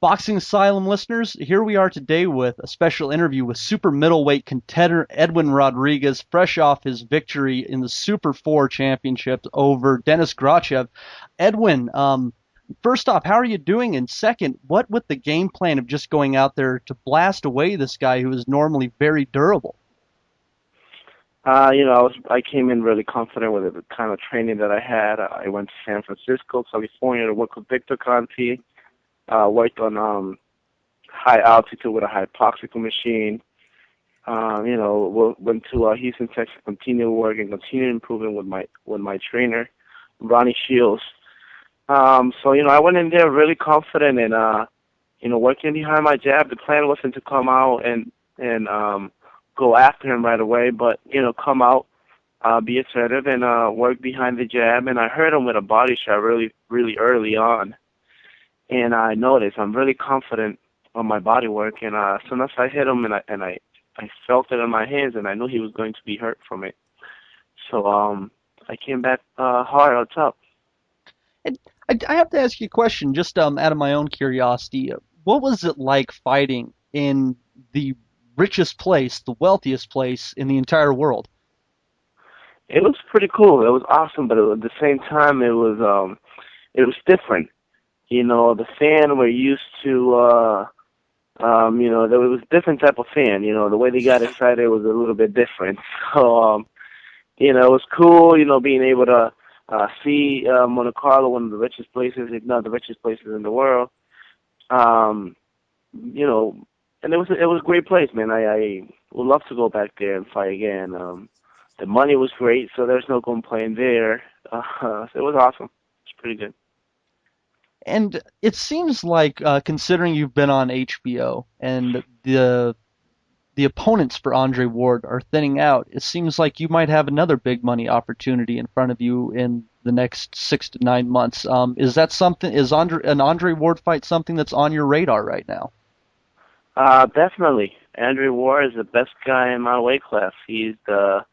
Boxing Asylum listeners, here we are today with a special interview with super middleweight contender Edwin Rodriguez, fresh off his victory in the Super 4 Championship over Denis Grachev. Edwin, first off, how are you doing? And second, what with the game plan of just going out there to blast away this guy who is normally very durable? I came in really confident with the kind of training that I had. I went to San Francisco, California to work with Victor Conti. Worked on high altitude with a hypoxical machine. Went to Houston, Texas, continue working, continue improving with my trainer, Ronnie Shields. I went in there really confident and working behind my jab. The plan wasn't to come out and go after him right away, but come out, be assertive, and work behind the jab. And I hurt him with a body shot really, really early on. And I noticed I'm really confident on my body work, and as soon as I hit him, and I felt it in my hands, and I knew he was going to be hurt from it. So I came back hard on top. And I have to ask you a question, just out of my own curiosity. What was it like fighting in the richest place, the wealthiest place in the entire world? It was pretty cool. It was awesome, but at the same time, it was different. The fan we're used to, there was a different type of fan. The way they got excited was a little bit different. So, it was cool, being able to see Monte Carlo, one of the richest places, if not the richest places in the world. And it was a great place, man. I would love to go back there and fight again. The money was great, so there's no complaint there. So it was awesome. It's pretty good. And it seems like, considering you've been on HBO and the opponents for Andre Ward are thinning out, it seems like you might have another big money opportunity in front of you in the next 6 to 9 months. Is that something? Is an Andre Ward fight something that's on your radar right now? Definitely. Andre Ward is the best guy in my weight class. He's the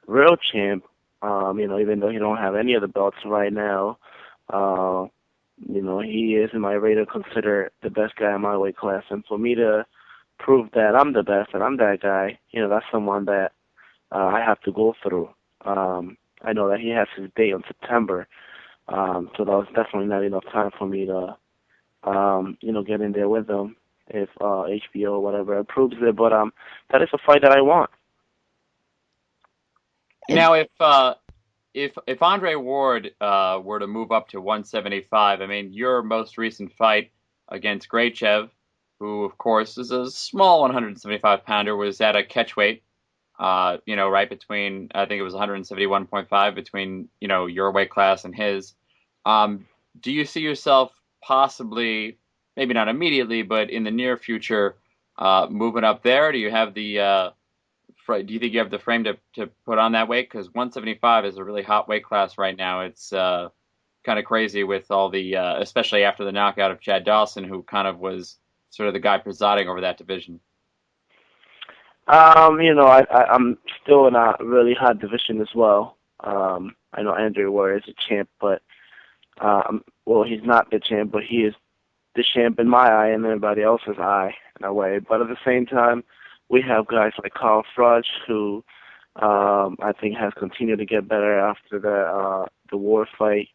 real champ. Even though he don't have any of the belts right now. He is in my radar considered the best guy in my weight class. And for me to prove that I'm the best and I'm that guy, that's someone that I have to go through. I know that he has his date in September, so that was definitely not enough time for me to, get in there with him if HBO or whatever approves it. But that is a fight that I want. Now, if Andre Ward were to move up to 175, I mean, your most recent fight against Grachev, who, of course, is a small 175-pounder, was at a catchweight, right between, I think it was 171.5 between, your weight class and his. Do you see yourself possibly, maybe not immediately, but in the near future, moving up there? Do you have do you think you have the frame to put on that weight? Because 175 is a really hot weight class right now. It's kind of crazy with all the, especially after the knockout of Chad Dawson, who kind of was sort of the guy presiding over that division. I'm still in a really hot division as well. I know Andre Ward is a champ, but, he's not the champ, but he is the champ in my eye and everybody else's eye in a way. But at the same time, we have guys like Carl Froch, who I think has continued to get better after the Ward fight,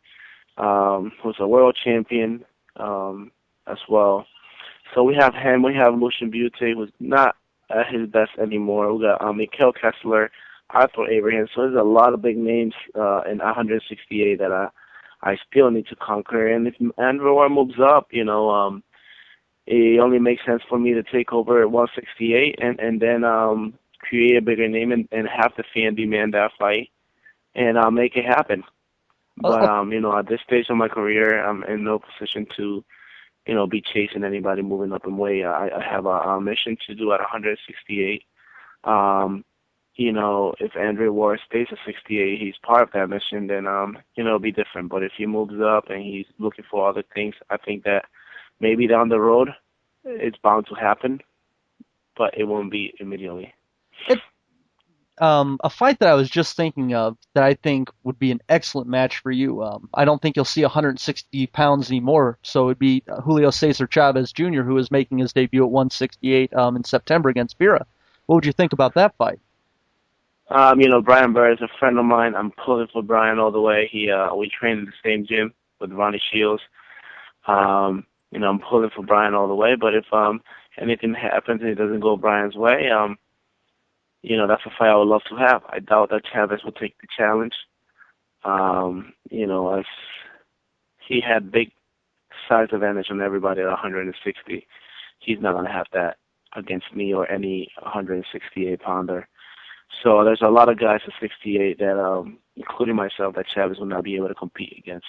who's a world champion as well. So we have him. We have Lucian Butte, who's not at his best anymore. We got Mikhail Kessler, Arthur Abraham. So there's a lot of big names in 168 that I still need to conquer. And if Andre Ward moves up, it only makes sense for me to take over at 168 and then create a bigger name and have the fan demand that fight and make it happen. But, at this stage of my career, I'm in no position to, be chasing anybody moving up in weight. I have a mission to do at 168. If Andre Ward stays at 68, he's part of that mission, then, it'll be different. But if he moves up and he's looking for other things, I think that maybe down the road it's bound to happen, but it won't be immediately. a fight that I was just thinking of that I think would be an excellent match for you. I don't think you'll see 160 pounds anymore, so it'd be Julio Cesar Chavez Jr., who is making his debut at 168 in September against Vera. What would you think about that fight? Brian Burr is a friend of mine. I'm pulling for Brian all the way. We train in the same gym with Ronnie Shields. I'm pulling for Brian all the way. But if anything happens and it doesn't go Brian's way, that's a fight I would love to have. I doubt that Chavez will take the challenge. As he had big size advantage on everybody at 160. He's not going to have that against me or any 168 pounder. So there's a lot of guys at 68 that, including myself, that Chavez will not be able to compete against.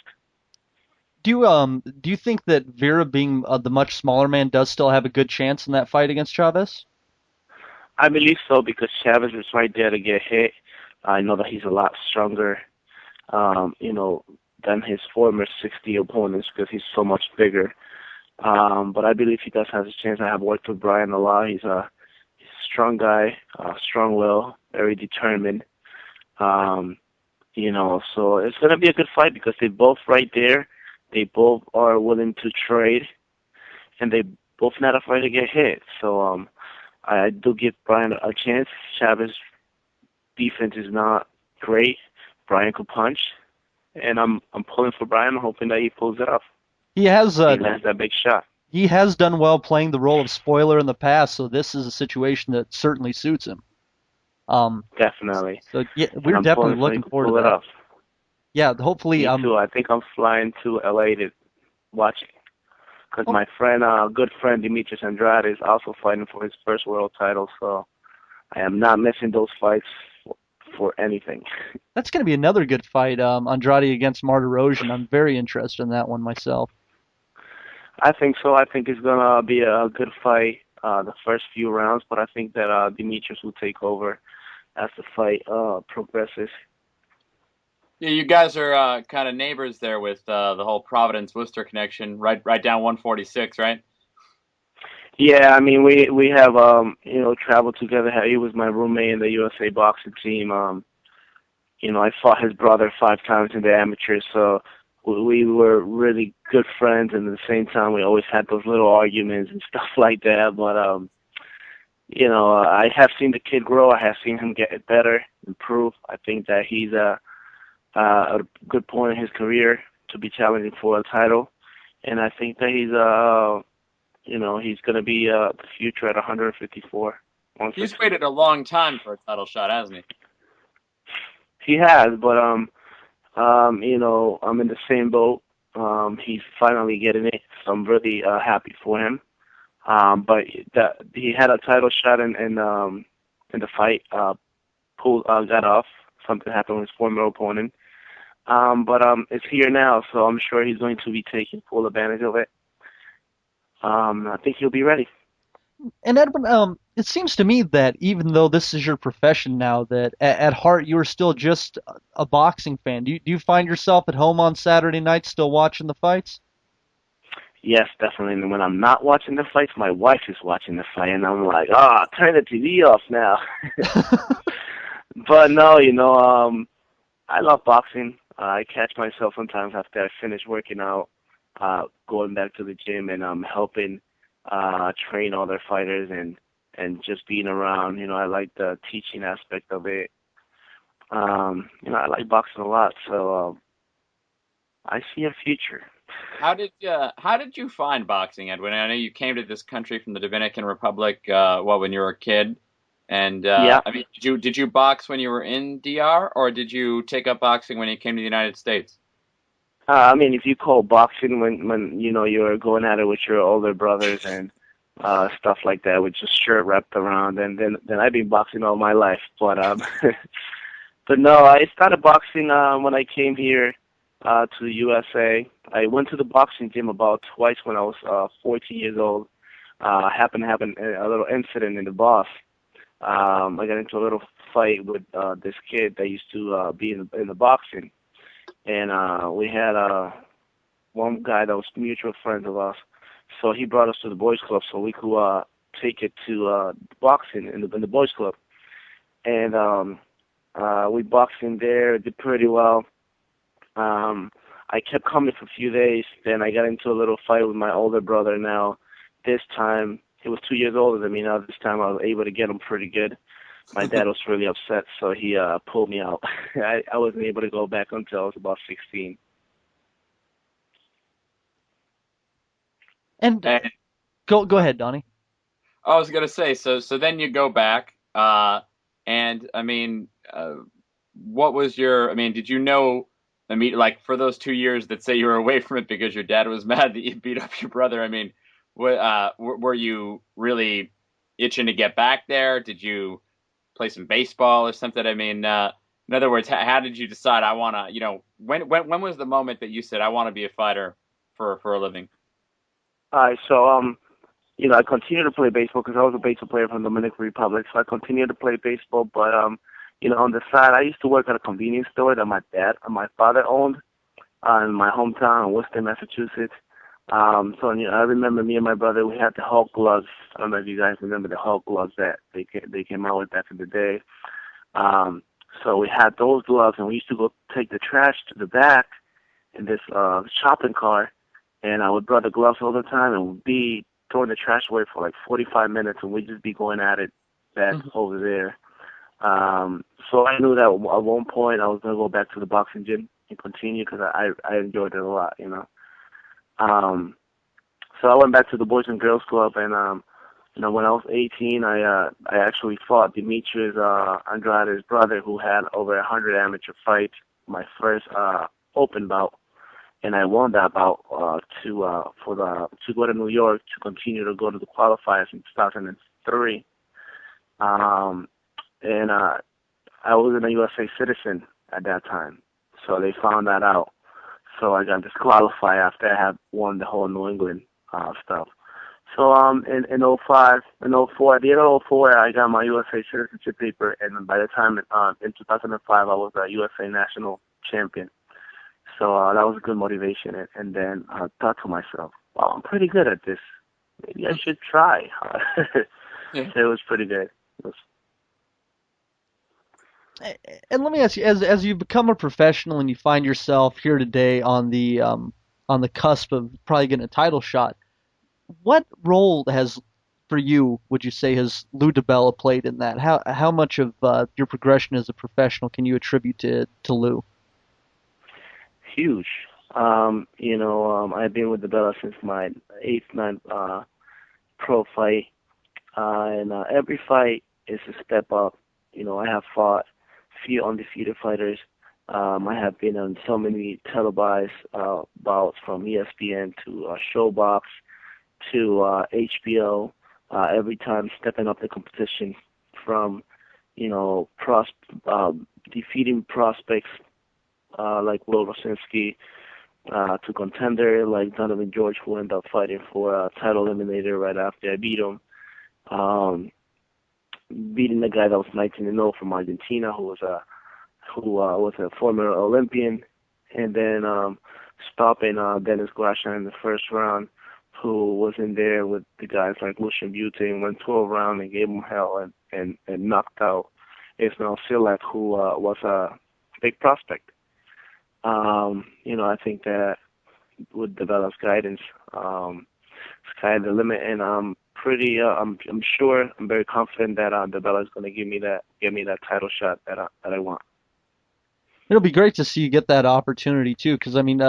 Do you think that Vera, being the much smaller man, does still have a good chance in that fight against Chavez? I believe so because Chavez is right there to get hit. I know that he's a lot stronger, than his former 60 opponents because he's so much bigger. But I believe he does have a chance. I have worked with Brian a lot. He's a strong guy, strong will, very determined. So it's going to be a good fight because they're both right there. They both are willing to trade, and they both not afraid to get hit. So I do give Brian a chance. Chavez's defense is not great. Brian could punch, and I'm pulling for Brian, hoping that he pulls it off. He has he lands that big shot. He has done well playing the role of spoiler in the past, so this is a situation that certainly suits him. Definitely. So yeah, we're definitely looking forward to that. Off. Yeah, hopefully. Me too. I think I'm flying to LA to watch it because my friend, good friend Demetrius Andrade is also fighting for his first world title. So I am not missing those fights for anything. That's going to be another good fight, Andrade against Martirosyan. I'm very interested in that one myself. I think so. I think it's going to be a good fight the first few rounds, but I think that Demetrius will take over as the fight progresses. Yeah, you guys are kind of neighbors there with the whole Providence-Worcester connection, right down 146, right? Yeah, I mean, we have, traveled together. He was my roommate in the USA boxing team. I fought his brother 5 times in the amateurs, so we were really good friends, and at the same time, we always had those little arguments and stuff like that. But, I have seen the kid grow. I have seen him get better, improve. I think that he's a good point in his career to be challenging for a title, and I think that he's going to be the future at 154. He's waited a long time for a title shot, hasn't he? He has, but I'm in the same boat. He's finally getting it, so I'm really happy for him. But he had a title shot in the fight, got off. Something happened with his former opponent. But it's here now, so I'm sure he's going to be taking full advantage of it. I think he'll be ready. And Edwin, it seems to me that even though this is your profession now, that at heart you are still just a boxing fan. Do you find yourself at home on Saturday nights still watching the fights? Yes, definitely. And when I'm not watching the fights, my wife is watching the fight, and I'm like, turn the TV off now. But no, I love boxing. I catch myself sometimes after I finish working out, going back to the gym, and I'm helping train other fighters and just being around. I like the teaching aspect of it. I like boxing a lot, so I see a future. How did you find boxing, Edwin? I know you came to this country from the Dominican Republic when you were a kid. And yeah. I mean, did you box when you were in DR, or did you take up boxing when you came to the United States? If you call boxing when you're going at it with your older brothers and stuff like that, with just shirt wrapped around, and then I've been boxing all my life. But but no, I started boxing when I came here to the USA. I went to the boxing gym about twice when I was 14 years old. I happened to have a little incident in the boss. I got into a little fight with this kid that used to be in the boxing, and we had one guy that was mutual friends of us. So he brought us to the boys' club so we could take it to boxing in the boys' club. and we boxed in there, did pretty well. I kept coming for a few days. Then I got into a little fight with my older brother. Now, this time he was 2 years older than me. Now this time I was able to get him pretty good. My dad was really upset, so he pulled me out. I wasn't able to go back until I was about 16. And go ahead, Donnie. I was gonna say, so then you go back, and I mean, what was your? I mean, did you know? I mean, like for those 2 years that say you were away from it because your dad was mad that you beat up your brother. I mean, were you really itching to get back there? Did you play some baseball or something? I mean, in other words, how did you decide I want to? When was the moment that you said I want to be a fighter for a living? All right, so I continued to play baseball because I was a baseball player from the Dominican Republic. So I continued to play baseball, but on the side, I used to work at a convenience store that my father owned in my hometown in Worcester, Massachusetts. I remember me and my brother, we had the Hulk gloves. I don't know if you guys remember the Hulk gloves that they came out with back in the day. So we had those gloves, and we used to go take the trash to the back in this shopping cart, and I would wear the gloves all the time, and we'd be throwing the trash away for like 45 minutes, and we'd just be going at it back over there. So I knew that at one point I was going to go back to the boxing gym and continue because I enjoyed it a lot, So I went back to the Boys and Girls Club, and when I was 18, I actually fought Demetrius Andrade's brother, who had over 100 amateur fights. My first open bout, and I won that bout to go to New York to continue to go to the qualifiers in 2003. And I wasn't a USA citizen at that time, so they found that out. So I got disqualified after I had won the whole New England stuff. So in 05, in 04, at the end of 04, I got my USA citizenship paper, and by the time in 2005, I was a USA national champion. So that was a good motivation, and then I thought to myself, well, I'm pretty good at this. Maybe I should try. Yeah. It was pretty good. And let me ask you, as you become a professional and you find yourself here today on the cusp of probably getting a title shot, what role for you, would you say, has Lou DiBella played in that? How much of your progression as a professional can you attribute to Lou? Huge. I've been with DiBella since my ninth pro fight, and every fight is a step up. I have fought few undefeated fighters. I have been on so many televised bouts from ESPN to Showbox to HBO. Every time stepping up the competition from, defeating prospects like Will Rosinski to contender like Donovan George, who ended up fighting for a title eliminator right after I beat him. Beating the guy that was 19-0 from Argentina, who was a former Olympian, and then stopping Dennis Gracia in the first round, who was in there with the guys like Lucian Butte, went 12 rounds and gave him hell and knocked out Ismail Silak, who was a big prospect. I think that with DiBella's guidance, sky the limit, and I'm sure, I'm very confident that DiBella is going to give me that title shot that I want. It'll be great to see you get that opportunity too, because I mean,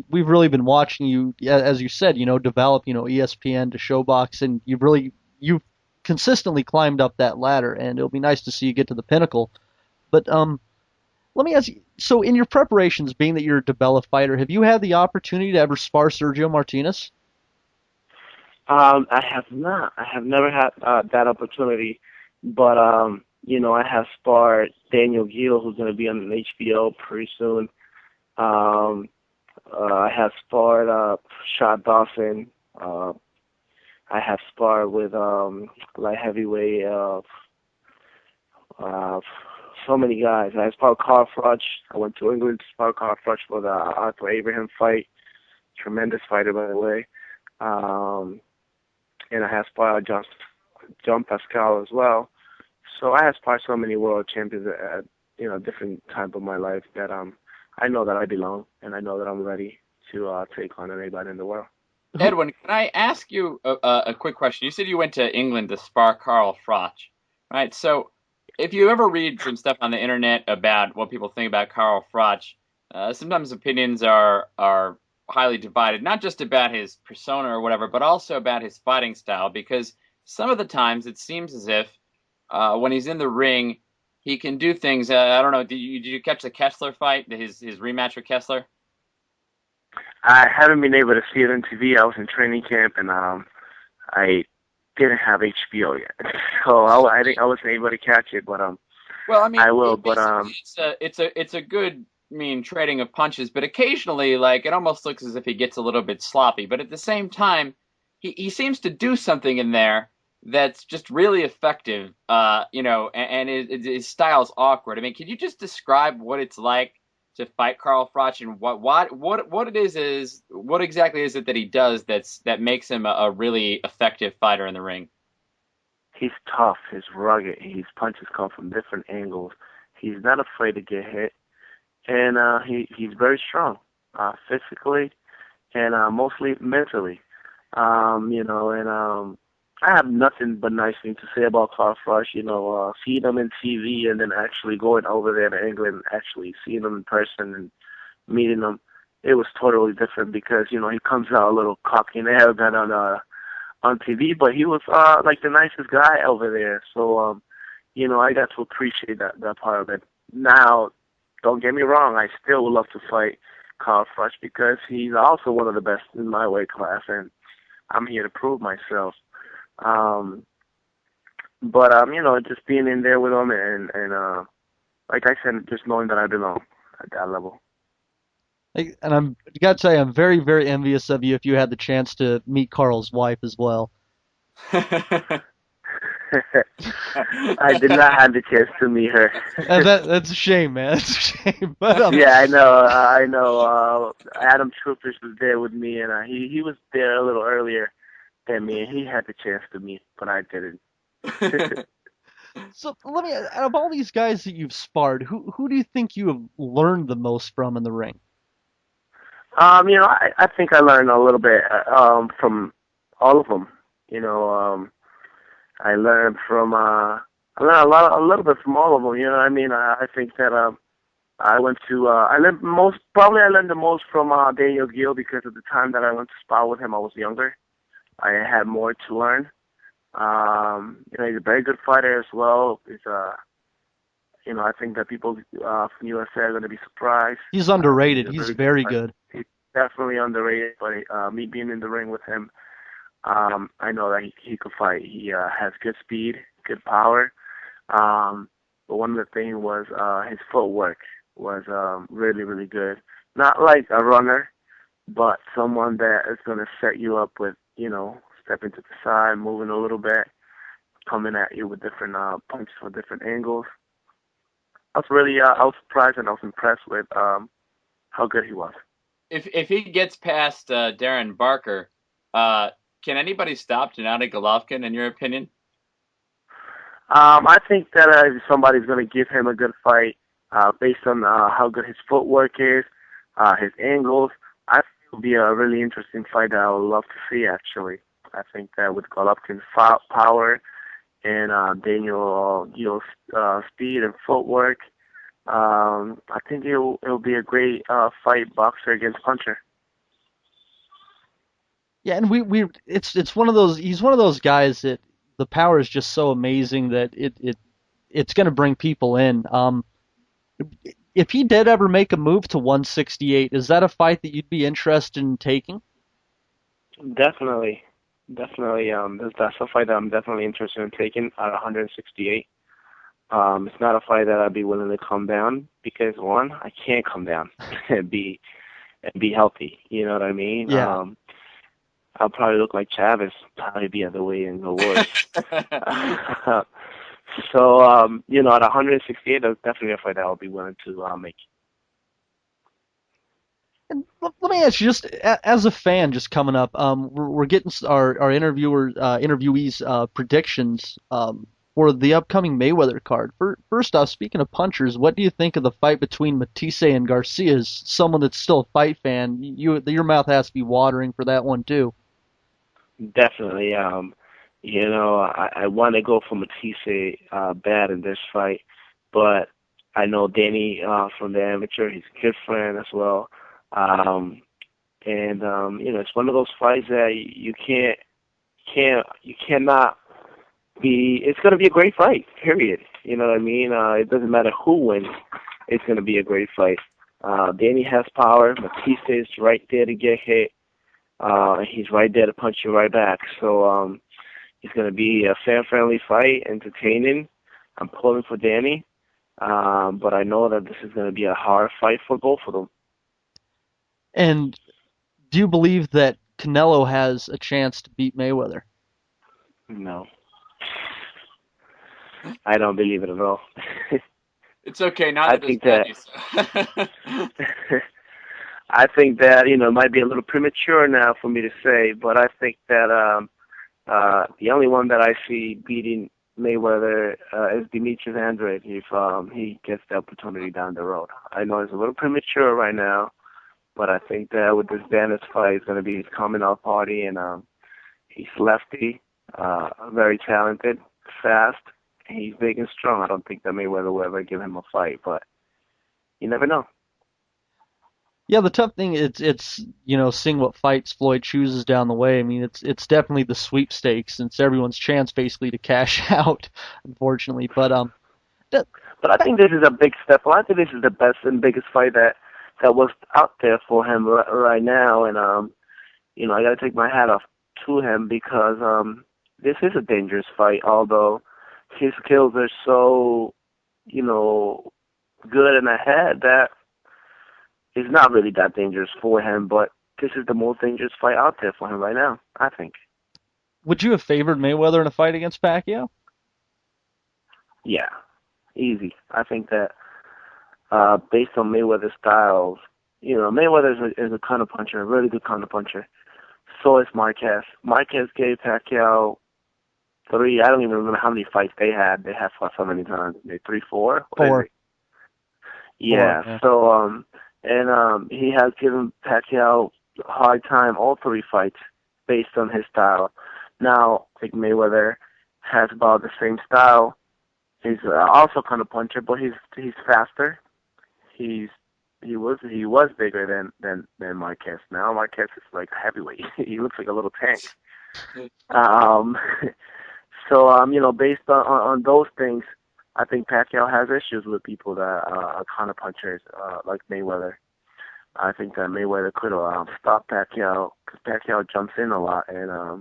we've really been watching you, as you said, develop, ESPN to Showbox, and you've consistently climbed up that ladder, and it'll be nice to see you get to the pinnacle. But let me ask you, so in your preparations, being that you're a DiBella fighter, have you had the opportunity to ever spar Sergio Martinez? I have not. I have never had that opportunity, but I have sparred Daniel Gill, who's going to be on HBO pretty soon. I have sparred Shad Dawson. I have sparred with light heavyweight. So many guys. I sparred Carl Froch. I went to England to spar Carl Froch for the Arthur Abraham fight. Tremendous fighter, by the way. And I have sparred John Pascal as well. So I have sparred so many world champions at different time of my life that I know that I belong and I know that I'm ready to take on anybody in the world. Edwin, can I ask you a quick question? You said you went to England to spar Carl Froch, right? So, if you ever read some stuff on the internet about what people think about Carl Froch, sometimes opinions are highly divided, not just about his persona or whatever, but also about his fighting style. Because some of the times it seems as if when he's in the ring, he can do things. I don't know. Did you catch the Kessler fight? His rematch with Kessler? I haven't been able to see it on TV. I was in training camp and I didn't have HBO yet, so I think I wasn't able to catch it. But Well, I mean, I will. But it's a good trading of punches, but occasionally, like it almost looks as if he gets a little bit sloppy. But at the same time, he seems to do something in there that's just really effective. And his style's awkward. I mean, can you just describe what it's like to fight Carl Froch and what what exactly is it that he does that makes him a really effective fighter in the ring? he's tough. He's rugged. His punches come from different angles. He's not afraid to get hit, and he's very strong, physically and mostly mentally. I have nothing but nice things to say about Carl Froch. Seeing him in TV and then actually going over there to England and actually seeing him in person and meeting him, it was totally different because he comes out a little cocky and arrogant on TV, but he was like the nicest guy over there. So I got to appreciate that part of it. Now, don't get me wrong, I still would love to fight Carl Froch because he's also one of the best in my weight class, and I'm here to prove myself. Just being in there with him and like I said, just knowing that I belong at that level. And I gotta say, I'm very, very envious of you if you had the chance to meet Carl's wife as well. I did not have the chance to meet her. That's a shame, man. That's a shame. But yeah, I know. Adam Troopers was there with me, and he was there a little earlier than me, and he had the chance to meet, but I didn't. So let me, out of all these guys that you've sparred, who do you think you have learned the most from in the ring? I think I learned a little bit from all of them. I learned a little bit from all of them. You know what I mean? I think that I learned the most from Daniel Gill because at the time that I went to spar with him, I was younger. I had more to learn. He's a very good fighter as well. I think that people from USA are going to be surprised. He's underrated. He's very good. He's definitely underrated, but me being in the ring with him, I know that he could fight. He has good speed, good power. But one of the things was his footwork was really, really good. Not like a runner, but someone that is going to set you up with, stepping to the side, moving a little bit, coming at you with different punches from different angles. I was surprised and I was impressed with how good he was. If he gets past Darren Barker, can anybody stop Gennady Golovkin, in your opinion? I think that if somebody's going to give him a good fight based on how good his footwork is, his angles, I think it'll be a really interesting fight that I would love to see, actually. I think that with Golovkin's power and Daniel Gill's speed and footwork, I think it'll be a great fight, boxer against puncher. Yeah, and it's one of those. He's one of those guys that the power is just so amazing that it's going to bring people in. If he did ever make a move to 168, is that a fight that you'd be interested in taking? Definitely. That's a fight that I'm definitely interested in taking at 168. It's not a fight that I'd be willing to come down because one, I can't come down and be healthy. You know what I mean? Yeah. I'll probably look like Chavez, probably be at the weigh in the wars. So, at 168, that's definitely a fight that I'll be willing to make. And let me ask you, just as a fan, just coming up, we're getting our interviewees' predictions. for the upcoming Mayweather card. First off, speaking of punchers, what do you think of the fight between Matisse and Garcia? As someone that's still a fight fan, your mouth has to be watering for that one too. Definitely. I want to go for Matisse bad in this fight, but I know Danny from the amateur. He's a good friend as well. It's one of those fights that you cannot be. It's going to be a great fight. Period. You know what I mean? It doesn't matter who wins. It's going to be a great fight. Danny has power. Matisse is right there to get hit. He's right there to punch you right back. So it's going to be a fan-friendly fight, entertaining. I'm pulling for Danny, but I know that this is going to be a hard fight for both of them. And do you believe that Canelo has a chance to beat Mayweather? No. I don't believe it at all. It's okay, neither does Danny. I think that, it might be a little premature now for me to say, but I think that the only one that I see beating Mayweather is Demetrius Andrade if he gets the opportunity down the road. I know it's a little premature right now, but I think that with this Dennis fight, it's going to be his coming out party, and he's lefty, very talented, fast. He's big and strong. I don't think that Mayweather will ever give him a fight, but you never know. Yeah, the tough thing it's seeing what fights Floyd chooses down the way. I mean, it's definitely the sweepstakes, and it's everyone's chance basically to cash out, unfortunately. But I think this is a big step. Well, I think this is the best and biggest fight that was out there for him right now, and I got to take my hat off to him because this is a dangerous fight. Although his skills are so good in the head that it's not really that dangerous for him, but this is the most dangerous fight out there for him right now, I think. Would you have favored Mayweather in a fight against Pacquiao? Yeah, easy. I think that based on Mayweather's styles, Mayweather is a counterpuncher, a really good counterpuncher. So is Marquez. Marquez gave Pacquiao 3, I don't even remember how many fights they had. They had fought so many times. Maybe 3, 4? 4. Yeah, 4, yeah. So, he has given Pacquiao a hard time all 3 fights based on his style. Now, I think Mayweather has about the same style. He's also kind of puncher, but he's faster. He was bigger than Marquez. Now Marquez is like a heavyweight. He looks like a little tank. Based on those things, I think Pacquiao has issues with people that are counter punchers like Mayweather. I think that Mayweather could have stopped Pacquiao because Pacquiao jumps in a lot, and I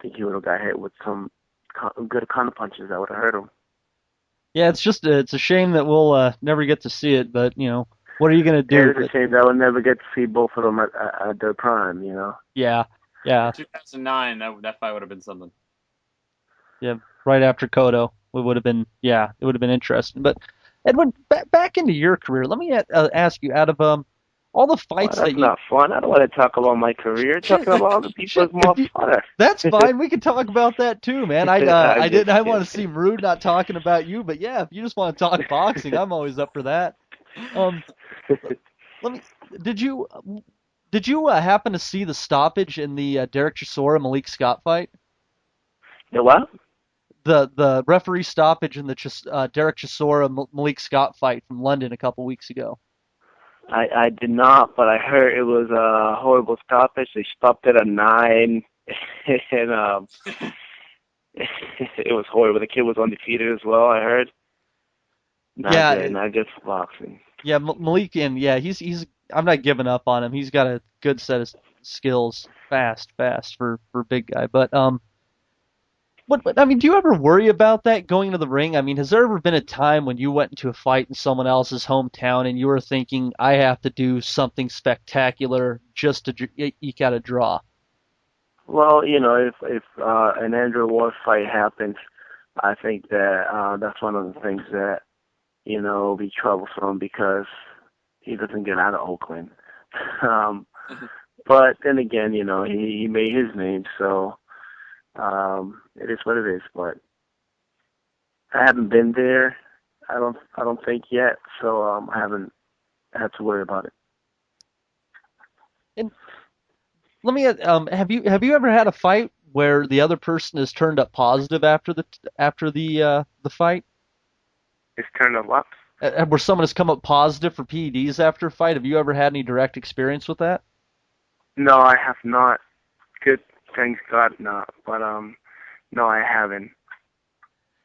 think he would have got hit with some good counter punches that would have hurt him. Yeah, it's a shame that we'll never get to see it, but what are you gonna do? Yeah, it's a shame that we'll never get to see both of them at their prime. Yeah. 2009, that fight would have been something. Yeah, right after Cotto, it would have been interesting. But Edwin, back into your career, let me ask you, out of all the fights that's not fun. I don't want to talk about my career. Talking about other people is more fun. That's fine. We can talk about that too, man. I want to seem rude not talking about you, but yeah, if you just want to talk boxing, I'm always up for that. Did you happen to see the stoppage in the Derek Chisora Malik Scott fight? The what? The referee stoppage in the Derek Chisora Malik Scott fight from London a couple weeks ago. I did not, but I heard it was a horrible stoppage. They stopped it at 9, and it was horrible. The kid was undefeated as well, I heard. Not good for boxing. Yeah, Malik, and he's I'm not giving up on him. He's got a good set of skills, fast for a big guy. But do you ever worry about that going into the ring? I mean, has there ever been a time when you went into a fight in someone else's hometown and you were thinking, I have to do something spectacular just to eke out a draw? Well, if an Andrew Ward fight happens, I think that that's one of the things that, will be troublesome because he doesn't get out of Oakland. But then again, he made his name, so it is what it is. But I haven't been there. I don't think yet. So I haven't had to worry about it. And let me have you ever had a fight where the other person has turned up positive after the fight? It's turned up what? Where someone has come up positive for PEDs after a fight? Have you ever had any direct experience with that? No, I have not. Good, thanks God, not. But no, I haven't.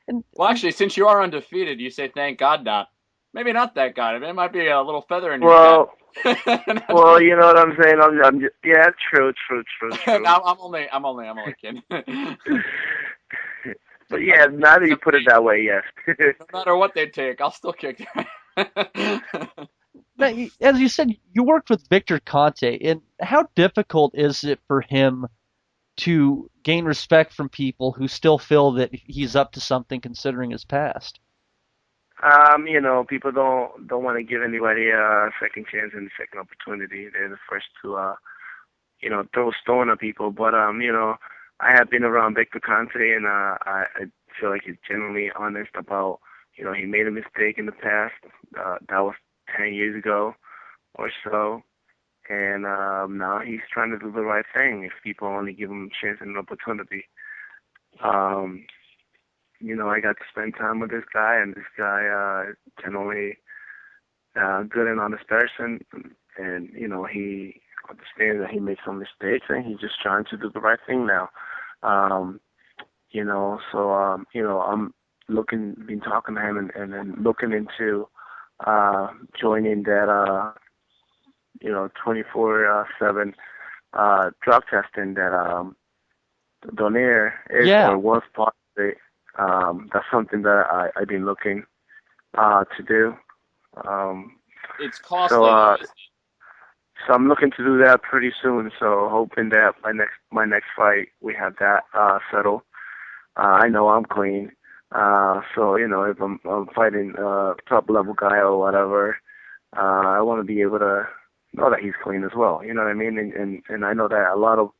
And Well, actually, since you are undefeated, you say thank God not. Maybe not that God. I mean, it might be a little feather in your cap. Well, well, you know what I'm saying. I'm just, yeah, true. No, I'm only kidding. But yeah, now that you put it that way, yes. No matter what they take, I'll still kick. now, as you said, you worked with Victor Conte, and how difficult is it for him to gain respect from people who still feel that he's up to something considering his past? You know, people don't want to give anybody a second chance and a second opportunity. They're the first to you know, throw a stone at people. But you know, I have been around Victor Conte, and I feel like he's genuinely honest about, you know, he made a mistake in the past. That was 10 years ago or so, and now he's trying to do the right thing. If people only give him a chance and an opportunity, um, you know, I got to spend time with this guy, and this guy genuinely good and honest person, and you know, he understands that he made some mistakes, and he's just trying to do the right thing now. Um, you know, so you know, been talking to him, and then looking into joining that you know, 24/7 drug testing that Donaire is Yeah. or was part of it. That's something that I've been looking to do. Um, It's costly, so though, uh, isn't it? so I'm looking to do that pretty soon. So hoping that my next fight we have that settled. I know I'm clean. So you know, if I'm fighting a top level guy or whatever, I want to be able to know that he's clean as well. You know what I mean? And I know that a lot of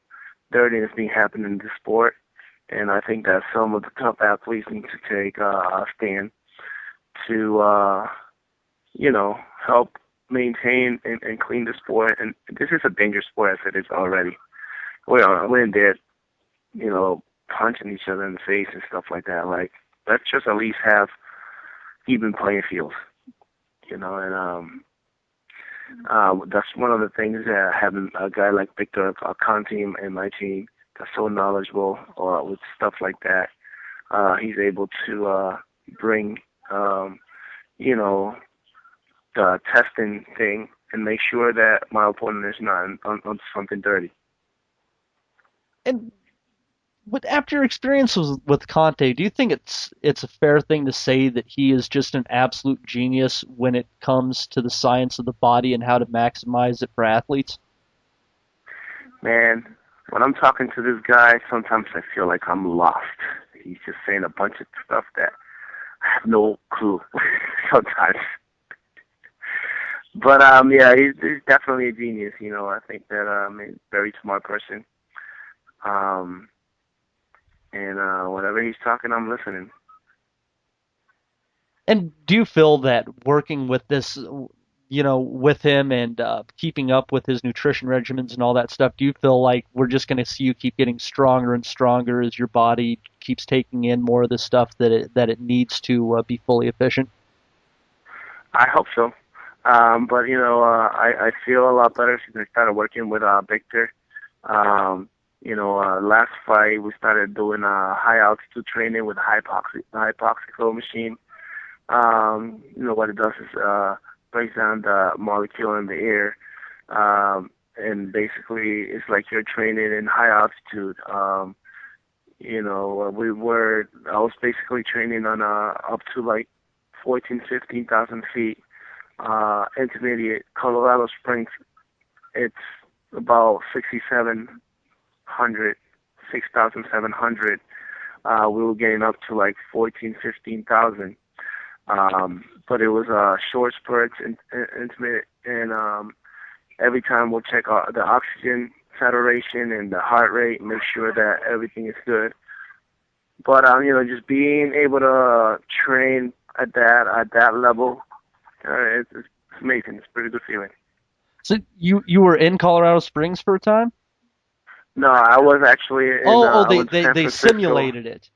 dirtiness being happening in the sport, and I think that some of the top athletes need to take a stand to you know, help maintain and clean the sport. And this is a dangerous sport as it is already. We're in there, you know, punching each other in the face and stuff like that. Like, let's just at least have even playing fields, you know. And that's one of the things that having a guy like Victor Conte in my team that's so knowledgeable with stuff like that. He's able to bring, you know, the testing thing and make sure that my opponent is not on something dirty. And after your experience with Conte, do you think it's a fair thing to say that he is just an absolute genius when it comes to the science of the body and how to maximize it for athletes? Man, when I'm talking to this guy, sometimes I feel like I'm lost. He's just saying a bunch of stuff that I have no clue sometimes. But yeah, he's definitely a genius. You know, I think that he's a very smart person. Um, and whatever he's talking, I'm listening. And do you feel that working with this, with him and keeping up with his nutrition regimens and all that stuff, do you feel like we're just going to see you keep getting stronger and stronger as your body keeps taking in more of the stuff that it needs to be fully efficient? I hope so. But you know, I feel a lot better since I started working with Victor. You know, last fight we started doing high altitude training with a hypoxic flow machine. You know what it does is breaks down the molecule in the air, and basically it's like you're training in high altitude. You know, I was basically training on up to like 15,000 feet. Intermediate Colorado Springs, it's about 6,700. We were getting up to like 15,000. But it was short spurts and intermittent, and every time we'll check the oxygen saturation and the heart rate, make sure that everything is good. But you know, just being able to train at that level, it's amazing. It's a pretty good feeling. So you were in Colorado Springs for a time? No, I was actually in Oh, I went to San they Francisco. simulated it.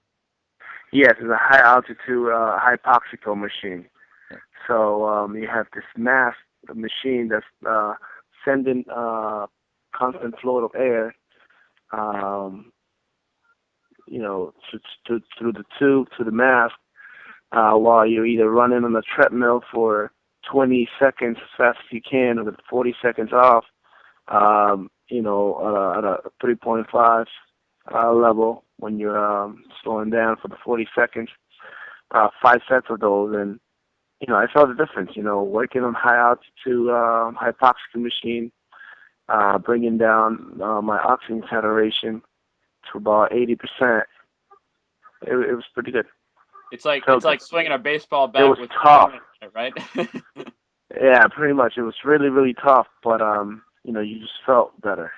Yes, it's a high altitude hypoxical machine. Yeah. So you have this mass machine that's sending constant flow of air, um, through the tube to the mask, while you're either running on the treadmill for 20 seconds as fast as you can, or with 40 seconds off, at a 3.5 level when you're slowing down for the 40 seconds, 5 sets of those, and I saw the difference. Working on high altitude hypoxic machine, bringing down my oxygen saturation to about 80%. It was pretty good. It's like Felt like good. swinging a baseball It bat was with tough. it, right? Yeah, pretty much. It was really, really tough, but you just felt better.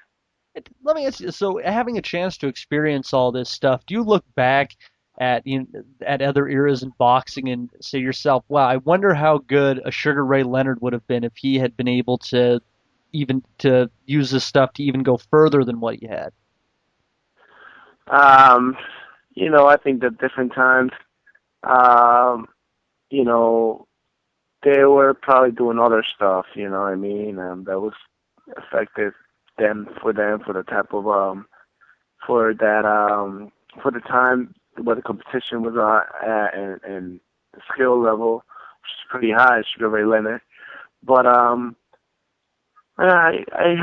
Let me ask you, so having a chance to experience all this stuff, do you look back at at other eras in boxing and say to yourself, wow, I wonder how good a Sugar Ray Leonard would have been if he had been able to even to use this stuff to even go further than what he had? Um, I think that different times, um, you know, they were probably doing other stuff, you know what I mean, that was effective for them for the type of for that for the time where the competition was at, and the skill level, which is pretty high, Sugar Ray Leonard. But I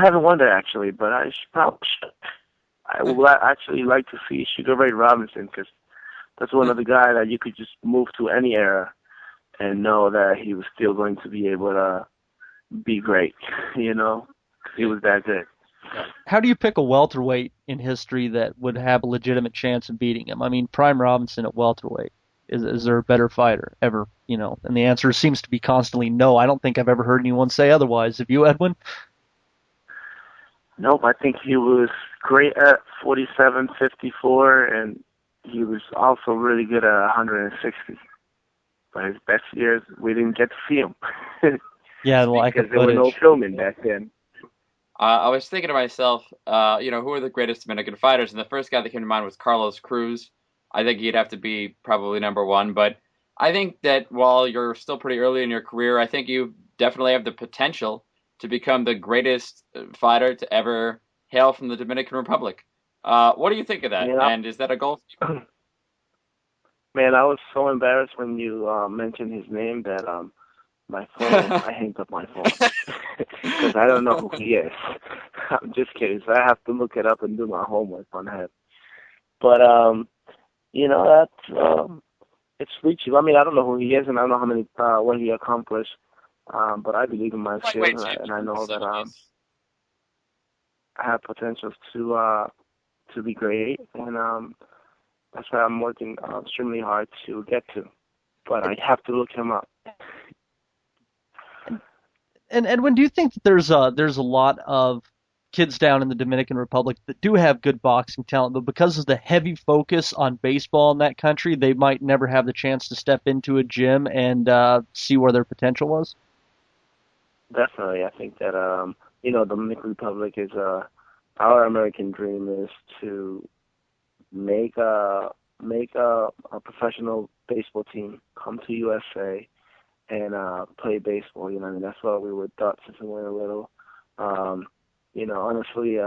haven't wondered actually, but I should probably I would actually like to see Sugar Ray Robinson, because that's one of the guys that you could just move to any era and know that he was still going to be able to be great, 'cause he was that good. How do you pick a welterweight in history that would have a legitimate chance of beating him? I mean, Prime Robinson at welterweight. Is there a better fighter ever? And the answer seems to be constantly no. I don't think I've ever heard anyone say otherwise. Have you, Edwin? Nope, I think he was great at 47, 54, and he was also really good at 160. But his best years, we didn't get to see him Yeah, the lack because of there were no footage. filming back then. I was thinking to myself, who are the greatest Dominican fighters? And the first guy that came to mind was Carlos Cruz. I think he'd have to be probably number one. But I think that while you're still pretty early in your career, I think you definitely have the potential to become the greatest fighter to ever hail from the Dominican Republic. What do you think of that? Man, And is that a goal? man, I was so embarrassed when you mentioned his name that my phone, I hanged up my phone because I don't know who he is. I'm just kidding. So I have to look it up and do my homework on that. But that's it's reaching. I mean, I don't know who he is, and I don't know how many what he accomplished. But I believe in my skills, Lightweight and I champion in the know that 70s. I have potential to be great, and that's why I'm working extremely hard to get to. But I have to look him up. And Edwin, do you think that there's a lot of kids down in the Dominican Republic that do have good boxing talent, but because of the heavy focus on baseball in that country, they might never have the chance to step into a gym and see where their potential was? Definitely, I think that Dominican Republic is our American dream is to make a professional baseball team come to USA and play baseball. I mean, that's what we were taught since we were little. Um, Honestly,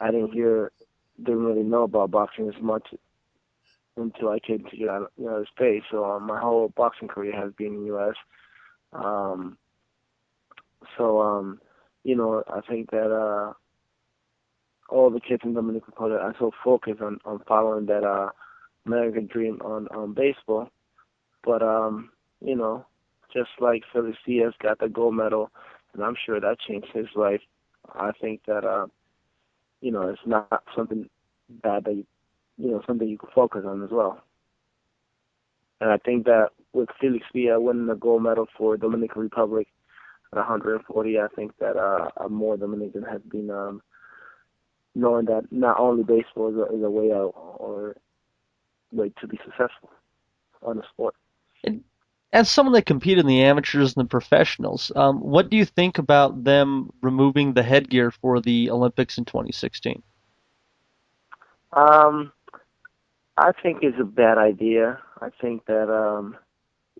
didn't really know about boxing as much until I came to United States. So my whole boxing career has been in the U.S. Um, so I think that all the kids in Dominican Republic are so focused on following that American dream on baseball. But just like Philly Diaz got the gold medal, and I'm sure that changed his life. I think that it's not something bad that something you can focus on as well. And I think that with Felix Villa winning the gold medal for Dominican Republic at 140, I think that more Dominican has been knowing that not only baseball is a way out or way to be successful on the sport. And as someone that competed in the amateurs and the professionals, what do you think about them removing the headgear for the Olympics in 2016? Um, I think it's a bad idea. I think that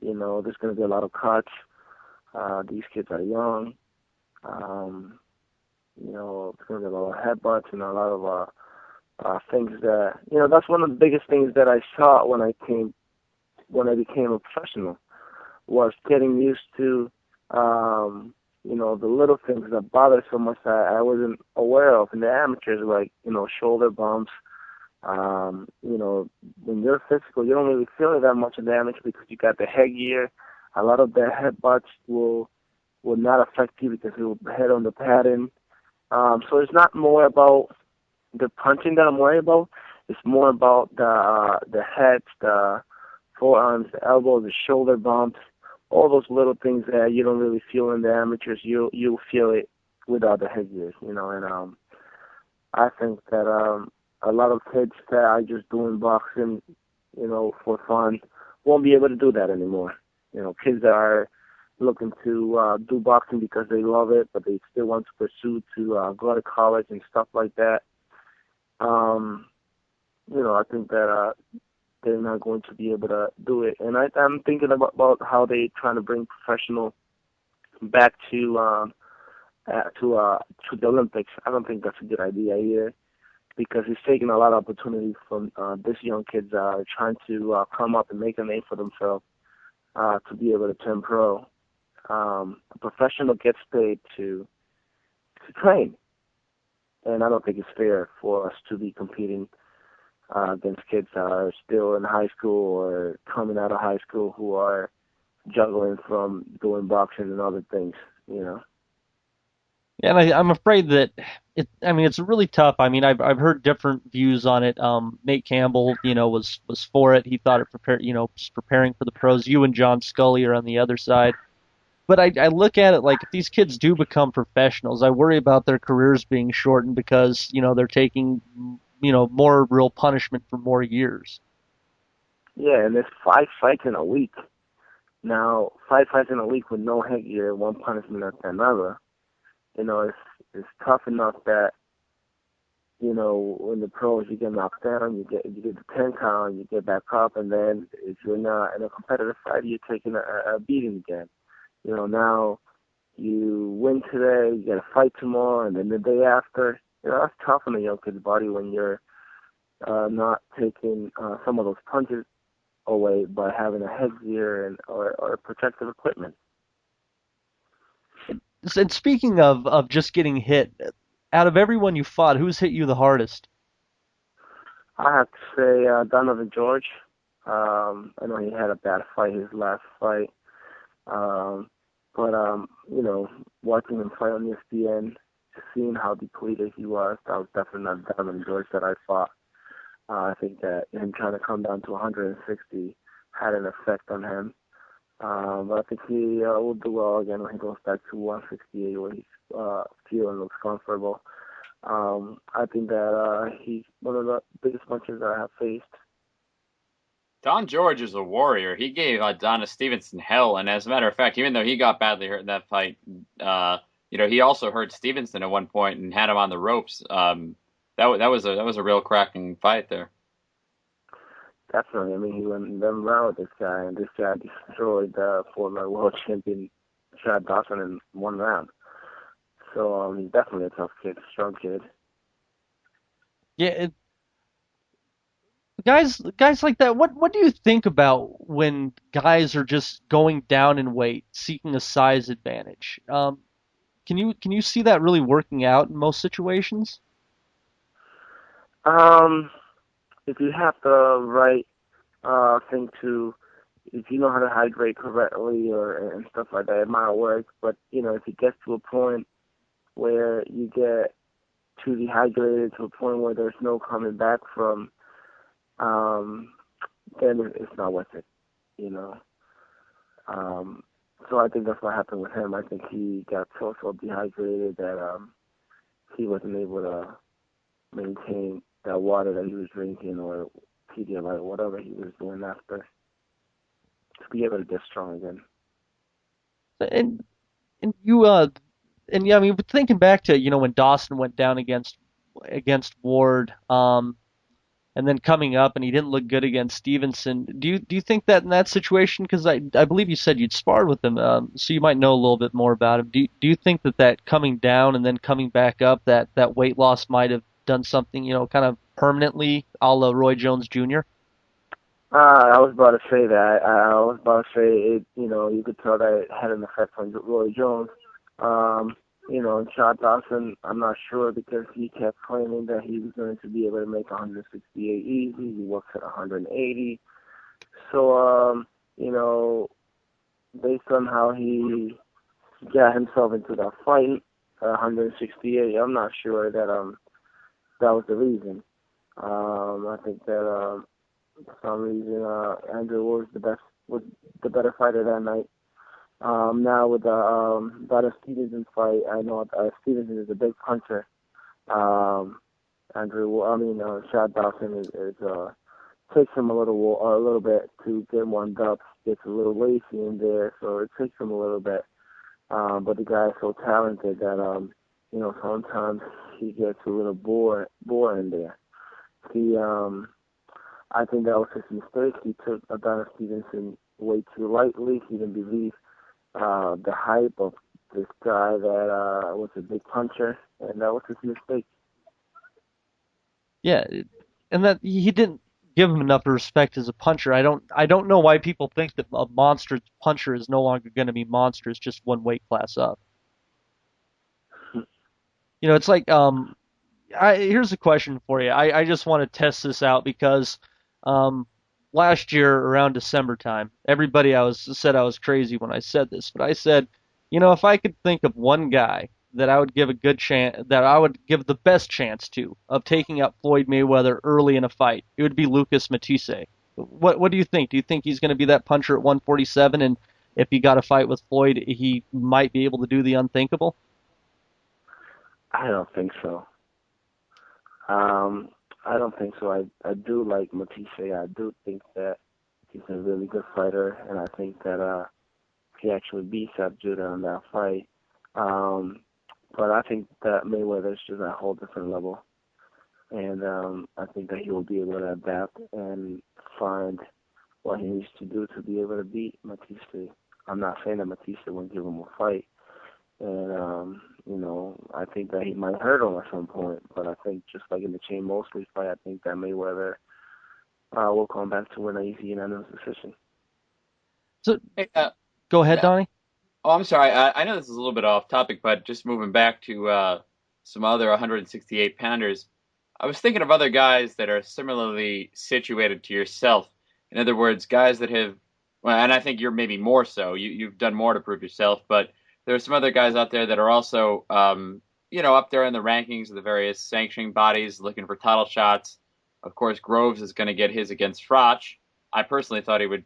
there's going to be a lot of cuts. These kids are young. Um, there's going to be a lot of headbutts and a lot of things that that's one of the biggest things that I saw when I became a professional was getting used to the little things that bother so much that I wasn't aware of in the amateurs, like shoulder bumps. When you're physical, you don't really feel it that much in the amateur because you got the headgear. A lot of the headbutts will not affect you because it will head on the pattern. So it's not more about the punching that I'm worried about. It's more about the heads, the forearms, the elbows, the shoulder bumps, all those little things that you don't really feel in the amateurs. You'll feel it without the headgear, and I think that a lot of kids that are just doing boxing, for fun, won't be able to do that anymore. Kids that are looking to do boxing because they love it, but they still want to pursue to go to college and stuff like that. Um, I think that they're not going to be able to do it. And I'm thinking about how they trying to bring professional back to the Olympics. I don't think that's a good idea either because it's taking a lot of opportunity from this young kids trying to come up and make a name for themselves to be able to turn pro. A professional gets paid to train, and I don't think it's fair for us to be competing against kids that are still in high school or coming out of high school who are juggling from doing boxing and other things, you know. Yeah, and I'm afraid that I mean, it's really tough. I mean, I've heard different views on it. Nate Campbell, was for it. He thought it was preparing for the pros. You and John Scully are on the other side. But I look at it like if these kids do become professionals, I worry about their careers being shortened because, they're taking, more real punishment for more years. Yeah, and there's 5 fights in a week. Now, 5 fights in a week with no headgear, one punishment after another. It's tough enough that in the pros you get knocked down, you get the 10 count, you get back up, and then if you're not in a competitive fight, you're taking a beating again. Now you win today, you get a fight tomorrow, and then the day after. That's tough on a young kid's body when you're not taking some of those punches away by having a headgear or protective equipment. And speaking of just getting hit, out of everyone you fought, who's hit you the hardest? I have to say Donovan George. I know he had a bad fight, his last fight. Um, but watching him fight on ESPN, seeing how depleted he was, that was definitely not Donovan George that I fought. I think that him trying to come down to 160 had an effect on him. But I think he will do well again when he goes back to 168 where he's feeling looks comfortable. I think that he's one of the biggest punchers that I have faced. Don George is a warrior. He gave Adonis Stevenson hell, and as a matter of fact, even though he got badly hurt in that fight, he also hurt Stevenson at one point and had him on the ropes. That was a real cracking fight there. Definitely. I mean, he went them around with this guy, and this guy destroyed the former world champion Chad Dawson in one round. So he's definitely a tough kid, strong kid. Yeah, guys like that. What do you think about when guys are just going down in weight, seeking a size advantage? Can you see that really working out in most situations? Um, if you have the right thing to, if you know how to hydrate correctly or and stuff like that, it might work. But if it gets to a point where you get too dehydrated to a point where there's no coming back from, um, then it's not worth it. You know. Um, so I think that's what happened with him. I think he got so dehydrated that he wasn't able to maintain that water that he was drinking or Pedialyte or whatever he was doing after. to be able to get strong again. And you and yeah, I mean, but thinking back to when Dawson went down against Ward, and then coming up and he didn't look good against Stevenson. Do you think that in that situation, because I believe you said you'd sparred with him, so you might know a little bit more about him. Do you think that coming down and then coming back up, that weight loss might have done something kind of permanently, a la Roy Jones Jr.? I was about to say that. I was about to say it. You could tell that it had an effect on Roy Jones. And Shad Dawson, I'm not sure because he kept claiming that he was going to be able to make 168 easy. He works at 180. So, based on how he got himself into that fight at 168, I'm not sure that that was the reason. I think that for some reason Andrew was the better fighter that night. Now with the Stevenson fight, I know Stevenson is a big puncher. Shad Dawson is takes him a little bit to get warmed up. Gets a little lazy in there, so it takes him a little bit. But the guy is so talented that sometimes he gets a little bored in there. I think that was his mistake. He took Adonis Stevenson way too lightly. He didn't believe the hype of this guy that was a big puncher, and that was his mistake. Yeah, and that he didn't give him enough respect as a puncher. I don't know why people think that a monster puncher is no longer going to be monstrous just one weight class up. It's like here's a question for you. I just want to test this out because um, last year around December time, everybody said I was crazy when I said this, but I said, if I could think of one guy that I would give a good chance, that I would give the best chance to of taking out Floyd Mayweather early in a fight, it would be Lucas Matisse. What do you think? Do you think he's going to be that puncher at 147, and if he got a fight with Floyd, he might be able to do the unthinkable? I don't think so. I don't think so. I do like Matisse. I do think that he's a really good fighter, and I think that he actually beat Seth Judah in that fight. But I think that Mayweather is just at a whole different level, and I think that he will be able to adapt and find what he needs to do to be able to beat Matisse. I'm not saying that Matisse won't give him a fight, and I think that he might hurt him at some point. But I think just like in the Chain Mosley fight, I think that Mayweather will come back to win an easy unanimous decision. So Hey, go ahead, Donnie. oh, I'm sorry. I know this is a little bit off topic, but just moving back to some other 168 pounders, I was thinking of other guys that are similarly situated to yourself. In other words, guys that have, well, and I think you're maybe more so. You've done more to prove yourself, but there are some other guys out there that are also, up there in the rankings of the various sanctioning bodies looking for title shots. Of course, Groves is going to get his against Froch. I personally thought he would,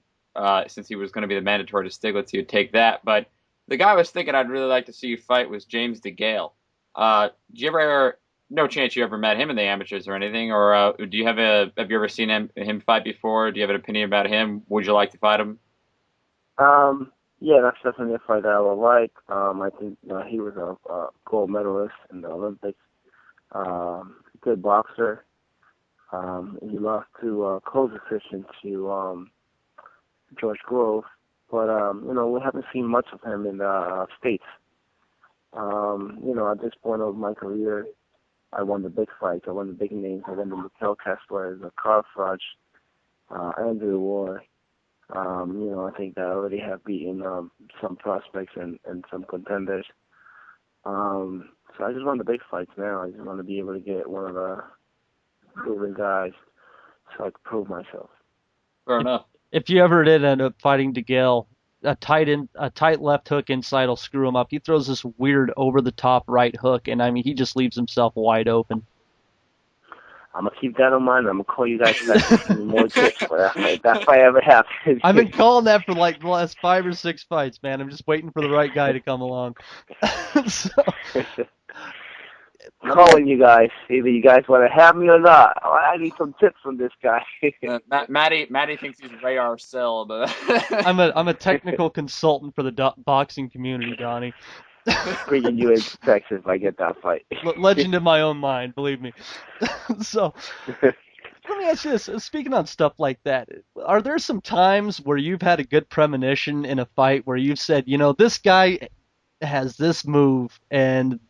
since he was going to be the mandatory to Stiglitz, he would take that. But the guy I was thinking I'd really like to see you fight was James DeGale. Did you ever? No chance you ever met him in the amateurs or anything, or have you ever seen him fight before? Do you have an opinion about him? Would you like to fight him? Yeah, that's definitely a fight that I would like. I think he was a gold medalist in the Olympics. Good boxer. He lost to close decision to George Grove, but we haven't seen much of him in the States. At this point of my career, I won the big fights. I won the big names. I won the Mikkel Kesslers, the Carl Froch, Andrew Ward. I think that I already have beaten some prospects and some contenders. So I just want the big fights now. I just want to be able to get one of the proven guys so I can prove myself. Fair enough. If you ever did end up fighting DeGale, a tight left hook inside will screw him up. He throws this weird over the top right hook, and I mean he just leaves himself wide open. I'm gonna keep that in mind. I'm gonna call you guys back to give me more tips for that fight. That fight ever happens. I've been calling that for like the last 5 or 6 fights, man. I'm just waiting for the right guy to come along. So, calling you guys. Either you guys want to have me or not. I need some tips from this guy. Matty thinks he's Ray Arcel, but I'm a technical consultant for the boxing community, Donnie. Bringing you into Texas if I get that fight. Legend in my own mind, believe me. So let me ask you this: speaking on stuff like that, are there some times where you've had a good premonition in a fight where you've said, this guy has this move and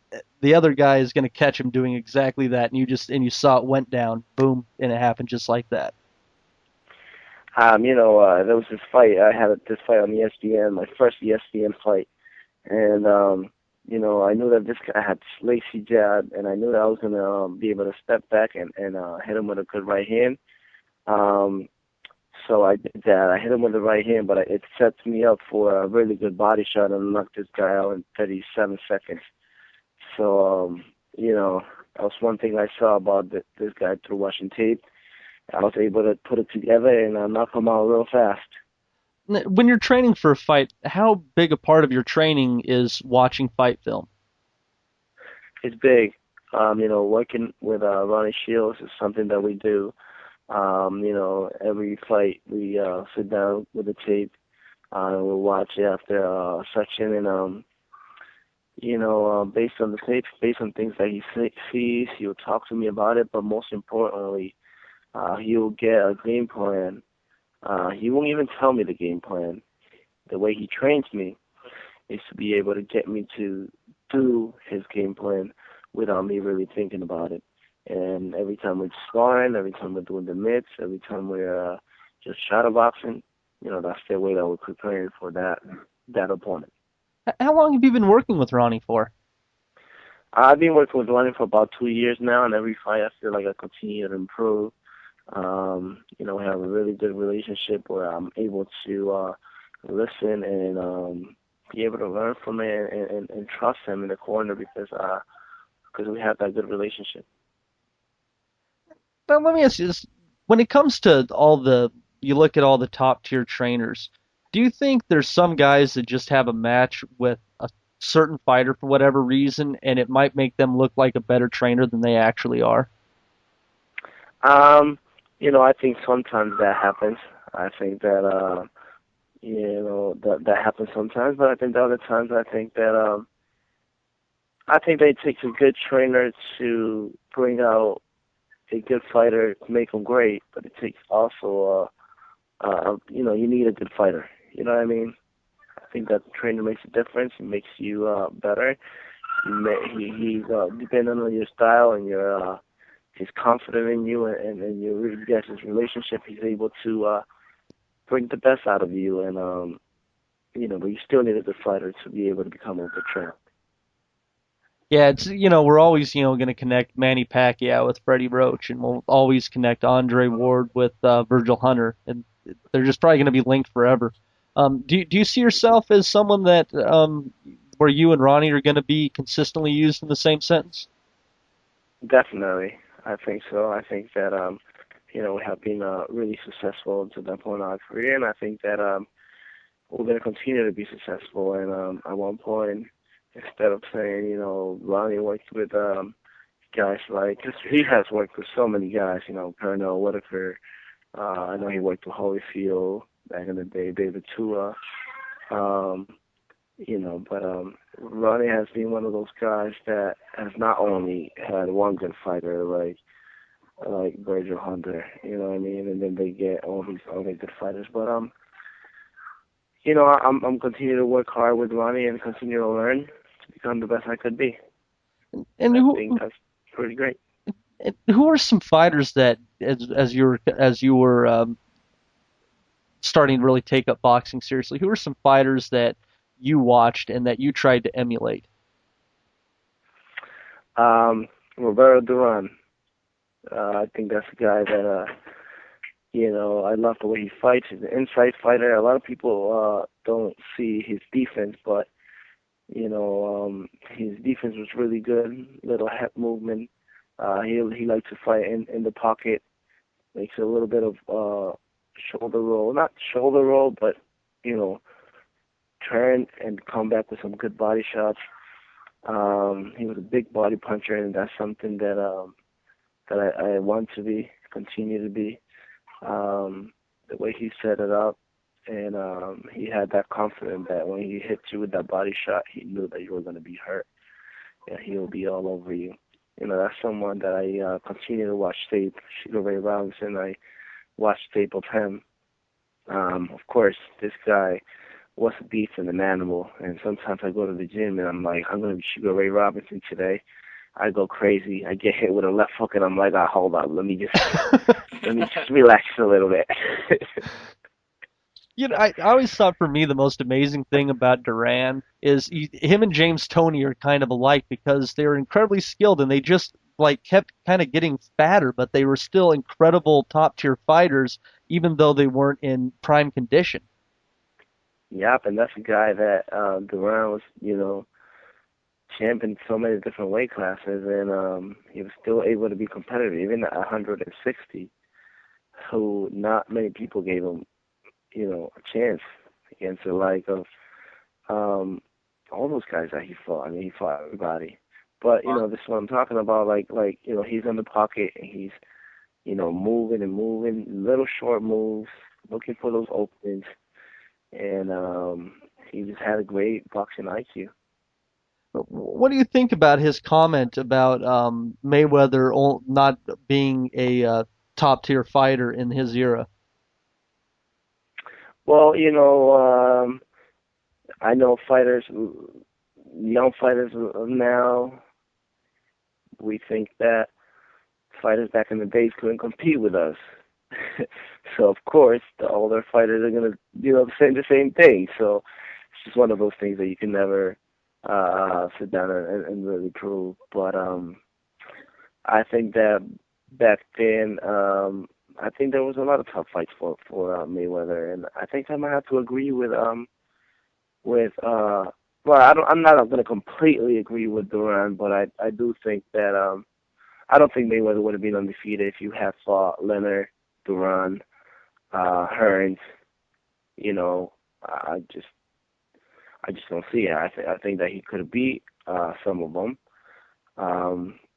the other guy is going to catch him doing exactly that, and you saw it went down, boom, and it happened just like that? There was this fight. I had this fight on ESPN, my first ESPN fight, and I knew that this guy had lacy jab, and I knew that I was gonna be able to step back and hit him with a good right hand. So I did that. I hit him with the right hand, but it sets me up for a really good body shot and knocked this guy out in 37 seconds. So, that was one thing I saw about this guy through watching tape. I was able to put it together and knock him out real fast. When you're training for a fight, how big a part of your training is watching fight film? It's big. Working with Ronnie Shields is something that we do. Every fight we sit down with the tape, and we'll watch it after a section, and based on the tape, based on things that he sees, he'll talk to me about it. But most importantly, he'll get a game plan. He won't even tell me the game plan. The way he trains me is to be able to get me to do his game plan without me really thinking about it. And every time we're sparring, every time we're doing the mitts, every time we're just shadowboxing, that's the way that we're preparing for that opponent. How long have you been working with Ronnie for? I've been working with Ronnie for about 2 years now, and every fight I feel like I continue to improve. We have a really good relationship where I'm able to listen and be able to learn from it and trust him in the corner because we have that good relationship. Now, let me ask you this. When it comes to you look at all the top tier trainers, do you think there's some guys that just have a match with a certain fighter for whatever reason, and it might make them look like a better trainer than they actually are? I think sometimes that happens. I think that, that happens sometimes, but I think the other times I think that it takes a good trainer to bring out a good fighter to make him great, but it takes also, you need a good fighter. You know what I mean? I think that the trainer makes a difference. He makes you better. He's depending on your style and he's confident in you and you really get his relationship. He's able to bring the best out of you, and but you still need a good fighter to be able to become a good trainer. Yeah, it's we're always going to connect Manny Pacquiao with Freddie Roach, and we'll always connect Andre Ward with Virgil Hunter, and they're just probably going to be linked forever. Do you see yourself as someone that where you and Ronnie are going to be consistently used in the same sentence? Definitely, I think so. I think that we have been really successful to that point in our career, and I think that we're going to continue to be successful. And at one point, instead of saying, Ronnie worked with guys because he has worked with so many guys, Pernell Whitaker. I know he worked with Holyfield back in the day, David Tua. But Ronnie has been one of those guys that has not only had one good fighter like Virgil Hunter, you know what I mean, and then they get all these other good fighters. But I'm continuing to work hard with Ronnie and continue to learn to become the best I could be. And I think that's pretty great. Who are some fighters that, as you were starting to really take up boxing seriously, who are some fighters that you watched and that you tried to emulate? Roberto Duran. I think that's a guy that, I love the way he fights. He's an inside fighter. A lot of people don't see his defense, but, his defense was really good. Little head movement. He likes to fight in the pocket. Makes a little bit of shoulder roll. Not shoulder roll, but, turn and come back with some good body shots. He was a big body puncher, and that's something that I want to be, continue to be. The way he set it up, and he had that confidence that when he hit you with that body shot, he knew that you were going to be hurt. Yeah, he'll be all over you. You know, that's someone that I continue to watch tape. Sugar Ray Robinson, I watch tape of him. Of course, this guy was a beast and an animal, and sometimes I go to the gym and I'm like, I'm going to be Sugar Ray Robinson today. I go crazy. I get hit with a left hook, and I'm like, hold up, let me just relax a little bit. You know, I always thought for me the most amazing thing about Duran is him and James Toney are kind of alike because they were incredibly skilled and they just like kept kind of getting fatter, but they were still incredible top tier fighters even though they weren't in prime condition. Yep, and that's a guy that Duran was, champ in so many different weight classes, and he was still able to be competitive, even at 160, who not many people gave him, a chance against the like of all those guys that he fought. I mean, he fought everybody. But, this is what I'm talking about, he's in the pocket, and he's, moving and moving, little short moves, looking for those openings, and he just had a great boxing IQ. What do you think about his comment about Mayweather not being a top tier fighter in his era? Well, I know fighters, young fighters of now, we think that fighters back in the days couldn't compete with us. So, of course, the older fighters are going to, say the same thing. So it's just one of those things that you can never sit down and really prove. But I think that back then, I think there was a lot of tough fights for Mayweather, and I think I might have to agree I'm not going to completely agree with Duran, but I do think that I don't think Mayweather would have been undefeated if you had fought Leonard, Duran, Hearns. I just don't see it. I think that he could have beat some of them,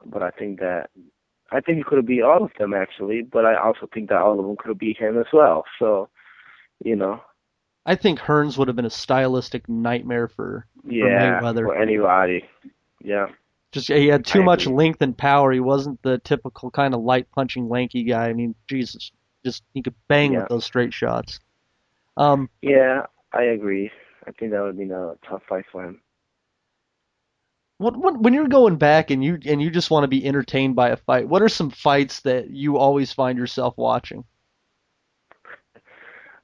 but I think he could have beat all of them actually. But I also think that all of them could have beat him as well. So, I think Hearns would have been a stylistic nightmare for Mayweather. For anybody. Yeah. Just he had too much length and power. He wasn't the typical kind of light punching lanky guy. I mean, Jesus, just he could bang with those straight shots. Yeah, I agree. I think that would have been a tough fight for him. When you're going back and you just want to be entertained by a fight, what are some fights that you always find yourself watching?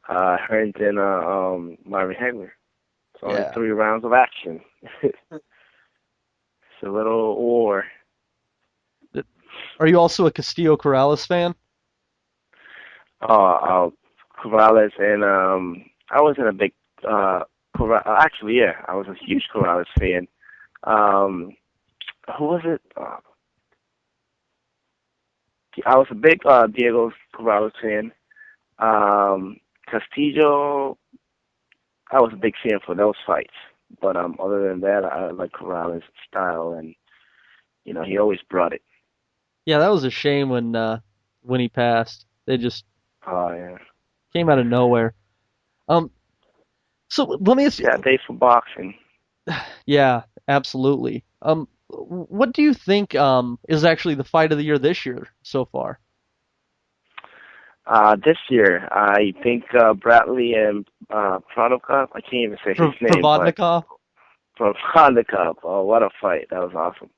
Hearns and Marvin Hagler. It's only 3 rounds of action. It's a little war. Are you also a Castillo Corrales fan? Corrales, and I wasn't a big actually, yeah, I was a huge Corrales fan. Who was it? I was a big Diego Corrales fan. Castillo, I was a big fan for those fights. But other than that, I like Corrales' style, and he always brought it. Yeah, that was a shame when he passed. They just came out of nowhere. So let me ask you. Yeah, day for boxing. Yeah, absolutely. What do you think is actually the fight of the year this year so far? This year, I think Bradley and Provodnikov. I can't even say his name. Provodnikov? Provodnikov. Oh, what a fight! That was awesome.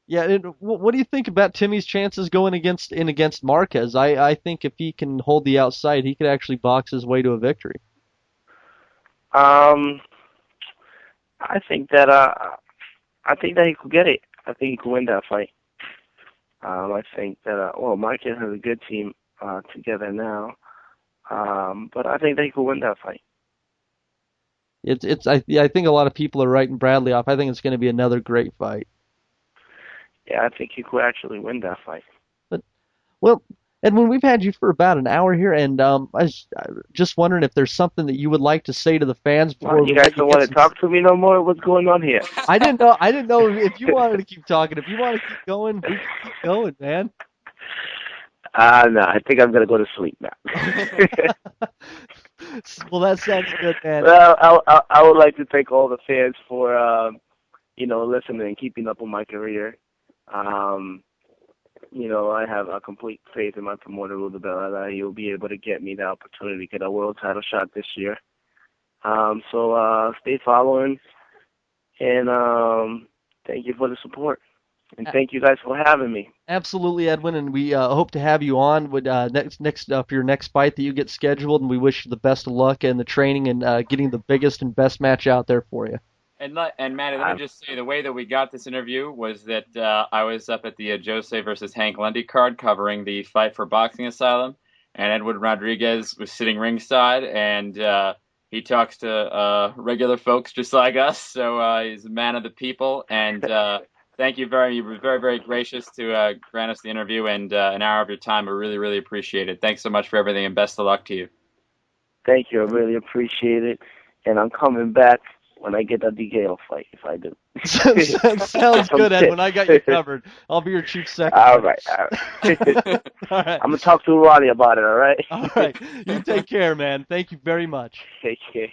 Yeah, and what do you think about Timmy's chances going against Marquez? I think if he can hold the outside, he could actually box his way to a victory. I think that he could get it. I think he could win that fight. I think that Marquez has a good team together now, but I think they could win that fight. I think a lot of people are writing Bradley off. I think it's going to be another great fight. Yeah, I think he could actually win that fight. But, well, Edwin, we've had you for about an hour here, and I was just wondering if there's something that you would like to say to the fans before You guys don't want to talk to me no more? What's going on here? I didn't know if you wanted to keep talking. If you want to keep going, we can keep going, man. No, I think I'm gonna go to sleep now. Well, that sounds good, man. Well, I would like to thank all the fans for listening and keeping up with my career. I have a complete faith in my promoter, Rudabella, that he'll be able to get me the opportunity to get a world title shot this year. So stay following, and thank you for the support. And thank you guys for having me. Absolutely, Edwin, and we hope to have you on with next for your next fight that you get scheduled, and we wish you the best of luck in the training and getting the biggest and best match out there for you. And Manny, let me just say, the way that we got this interview was that I was up at the Jose versus Hank Lundy card covering the fight for Boxing Asylum, and Edwin Rodriguez was sitting ringside, and he talks to regular folks just like us, so he's a man of the people, and thank you you were very, very gracious to grant us the interview and an hour of your time. I really, really appreciate it. Thanks so much for everything, and best of luck to you. Thank you. I really appreciate it, and I'm coming back when I get the DKO fight, if I do. Sounds good, Edwin. I got you covered. I'll be your chief secretary. All right. All right. I'm going to talk to Ronnie about it, all right? All right. You take care, man. Thank you very much. Take care.